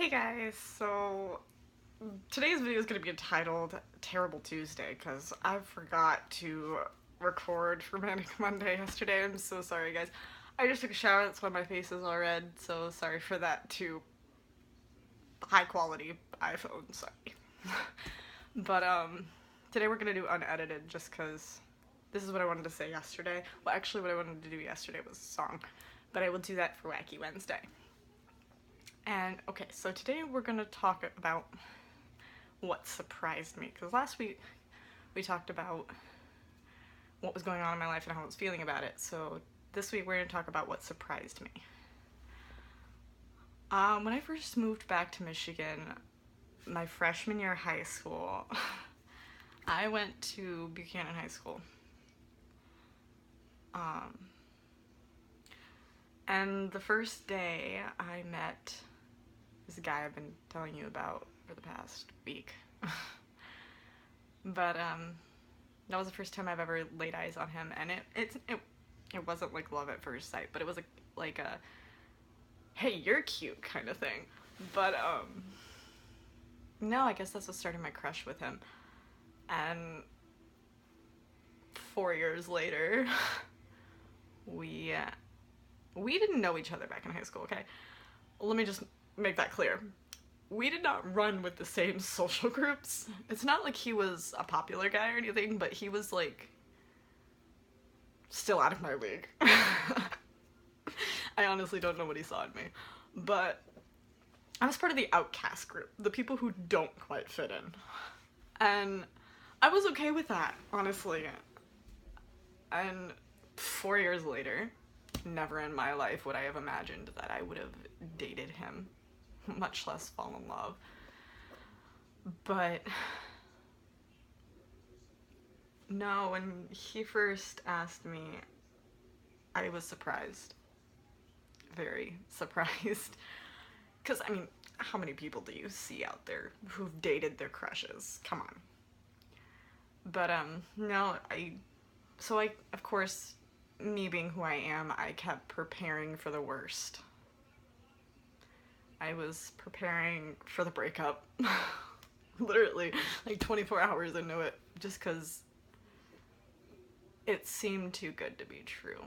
Hey guys, so today's video is going to be entitled Terrible Tuesday because I forgot to record for Manic Monday yesterday. I'm so sorry, guys. I just took a shower, that's why my face is all red, so sorry for that to high quality iPhone, sorry. But, today we're going to do unedited just because this is what I wanted to say yesterday. Well, actually, what I wanted to do yesterday was a song, but I will do that for Wacky Wednesday. And okay, so today we're gonna talk about what surprised me. Because last week we talked about what was going on in my life and how I was feeling about it. So this week we're gonna talk about what surprised me. When I first moved back to Michigan, my freshman year of high school, I went to Buchanan High School. And the first day I met this guy I've been telling you about for the past week. But that was the first time I've ever laid eyes on him, and it wasn't like love at first sight, but it was like a hey, you're cute kind of thing. But no, I guess that's what started my crush with him. And 4 years later, we didn't know each other back in high school, okay? Let me just make that clear. We did not run with the same social groups. It's not like he was a popular guy or anything, but he was like still out of my league. I honestly don't know what he saw in me. But I was part of the outcast group, the people who don't quite fit in. And I was okay with that, honestly. And 4 years later, never in my life would I have imagined that I would have dated him, much less fall in love. But no, when he first asked me, I was surprised. Very surprised. Because, I mean, how many people do you see out there who've dated their crushes? Come on. But, no, so of course, me being who I am, I kept preparing for the worst. I was preparing for the breakup. Literally, like 24 hours into it, just because it seemed too good to be true.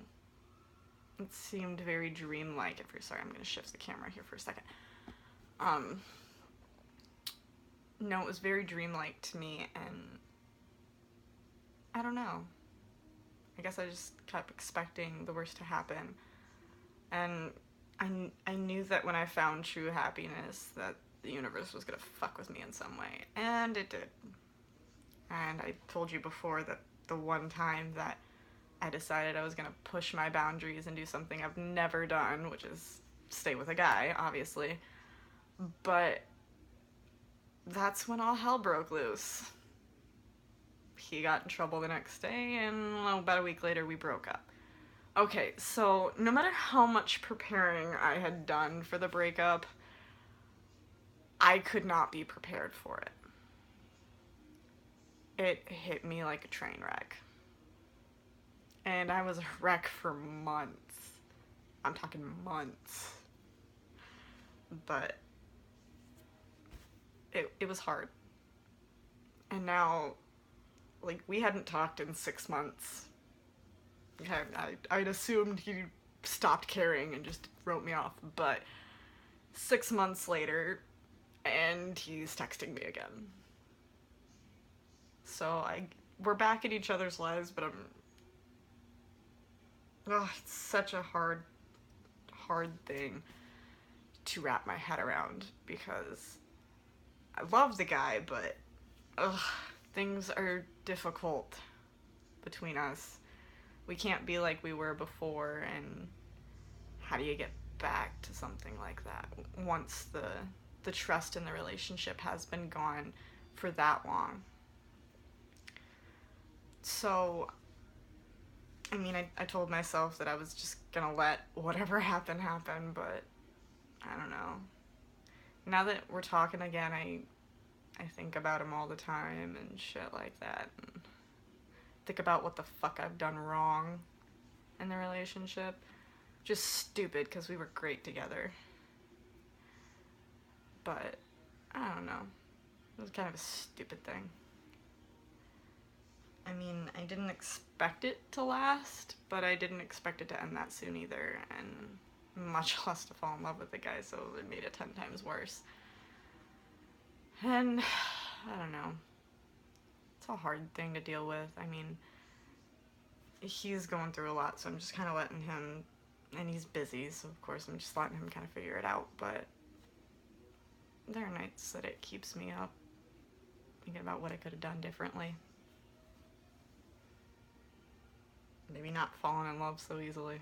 It seemed very dreamlike at first. Sorry, I'm gonna shift the camera here for a second. No, it was very dreamlike to me, and I don't know. I guess I just kept expecting the worst to happen. And I knew that when I found true happiness, that the universe was gonna fuck with me in some way. And it did. And I told you before that the one time that I decided I was gonna push my boundaries and do something I've never done, which is stay with a guy, obviously. But that's when all hell broke loose. He got in trouble the next day, and about a week later we broke up. Okay, so no matter how much preparing I had done for the breakup, I could not be prepared for it. It hit me like a train wreck. And I was a wreck for months. I'm talking months. But it was hard. And now, like, we hadn't talked in 6 months. I'd assumed he stopped caring and just wrote me off, but 6 months later, and he's texting me again. So we're back in each other's lives, but it's such a hard thing to wrap my head around, because I love the guy, but things are difficult between us. We can't be like we were before, and how do you get back to something like that once the trust in the relationship has been gone for that long? So, I mean, I told myself that I was just gonna let whatever happen, but I don't know. Now that we're talking again, I think about him all the time and shit like that. And think about what the fuck I've done wrong in the relationship. Just stupid, because we were great together. But I don't know. It was kind of a stupid thing. I mean, I didn't expect it to last, but I didn't expect it to end that soon either, and much less to fall in love with the guy, so it made it 10 times worse. And I don't know. It's a hard thing to deal with. I mean, he's going through a lot, so I'm just kind of letting him, and he's busy, so of course I'm just letting him kind of figure it out, but there are nights that it keeps me up, thinking about what I could have done differently. Maybe not falling in love so easily.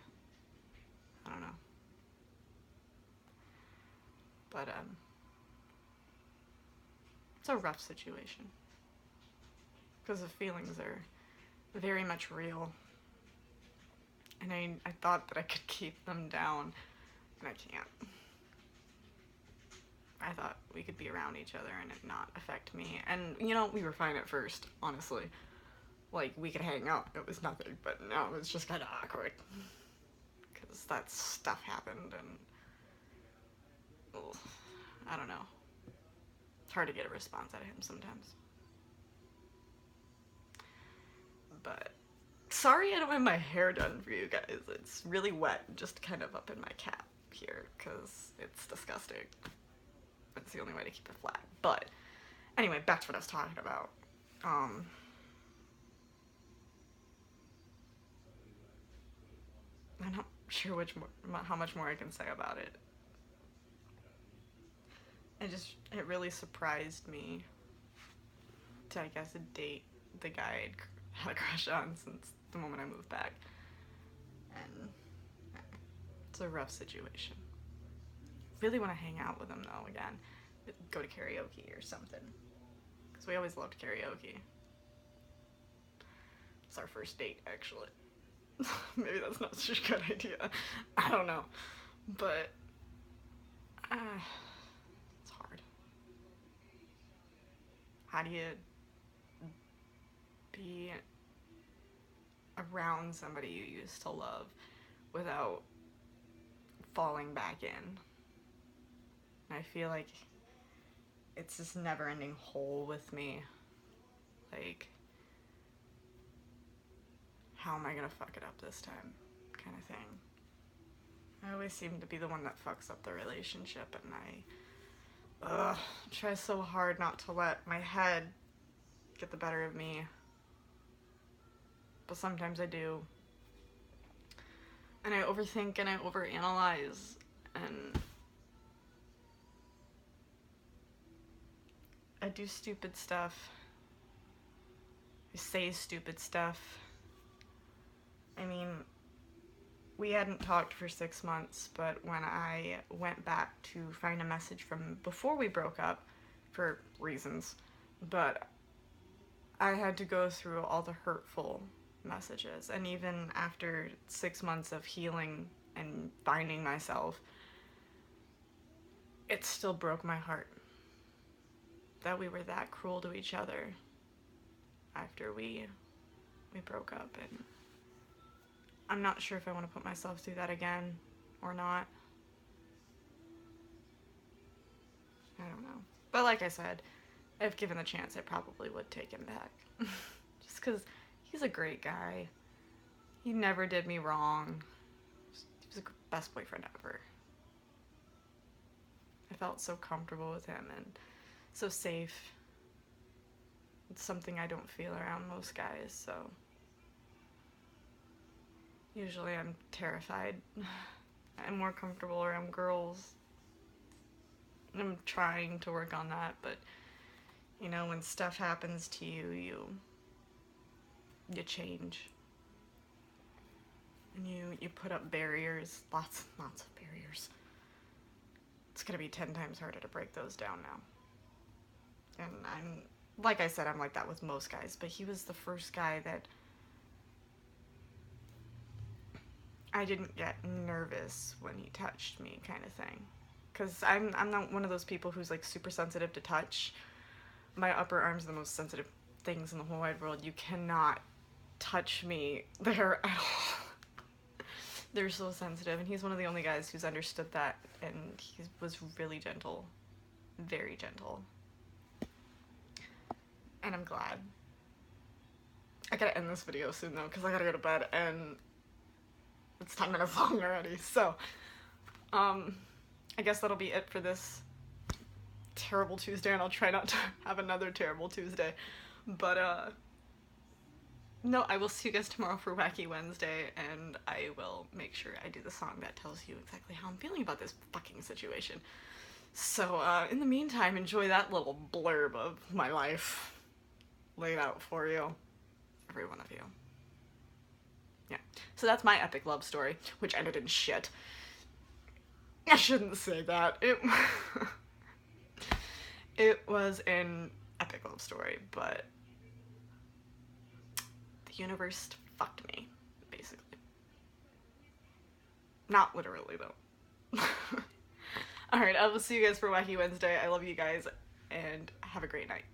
I don't know. But, it's a rough situation. Because the feelings are very much real. And I thought that I could keep them down, and I can't. I thought we could be around each other and it not affect me. And, you know, we were fine at first, honestly. Like, we could hang out, it was nothing, but now it's just kind of awkward. Because that stuff happened, and ugh, I don't know. It's hard to get a response out of him sometimes. But sorry I don't have my hair done for you guys. It's really wet, just kind of up in my cap here, because it's disgusting. It's the only way to keep it flat. But anyway, back to what I was talking about. I'm not sure how much more I can say about it. It really surprised me to, I guess, date the guy I'd had a crush on since the moment I moved back. And it's a rough situation. Really want to hang out with him though again. Go to karaoke or something. Because we always loved karaoke. It's our first date, actually. Maybe that's not such a good idea. I don't know. But it's hard. How do you be around somebody you used to love without falling back in? I feel like it's this never-ending hole with me. Like, how am I gonna fuck it up this time? Kind of thing. I always seem to be the one that fucks up the relationship, and I try so hard not to let my head get the better of me. But sometimes I do. And I overthink and I overanalyze, and I do stupid stuff. I say stupid stuff. I mean, we hadn't talked for 6 months, but when I went back to find a message from before we broke up, for reasons, but I had to go through all the hurtful messages, and even after 6 months of healing and finding myself, it still broke my heart that we were that cruel to each other after we broke up, and I'm not sure if I want to put myself through that again or not. I don't know. But like I said, if given the chance, I probably would take him back. Just because he's a great guy. He never did me wrong. He was the best boyfriend ever. I felt so comfortable with him and so safe. It's something I don't feel around most guys, so usually I'm terrified. I'm more comfortable around girls. I'm trying to work on that, but you know, when stuff happens to you, you change. And you put up barriers, lots and lots of barriers. It's gonna be 10 times harder to break those down now. And like I said, I'm like that with most guys, but he was the first guy that I didn't get nervous when he touched me, kind of thing. Because I'm not one of those people who's like super sensitive to touch. My upper arm's the most sensitive things in the whole wide world. You cannot touch me there at all. They're so sensitive, and he's one of the only guys who's understood that, and he was really gentle. very gentle. And I'm glad. I gotta end this video soon though, because I gotta go to bed and it's 10 minutes long already. So, I guess that'll be it for this terrible Tuesday, and I'll try not to have another terrible Tuesday. But, no, I will see you guys tomorrow for Wacky Wednesday, and I will make sure I do the song that tells you exactly how I'm feeling about this fucking situation. So, in the meantime, enjoy that little blurb of my life laid out for you. Every one of you. Yeah. So that's my epic love story, which ended in shit. I shouldn't say that. It was an epic love story, but the universe fucked me, basically. Not literally, though. Alright, I will see you guys for Wacky Wednesday. I love you guys, and have a great night.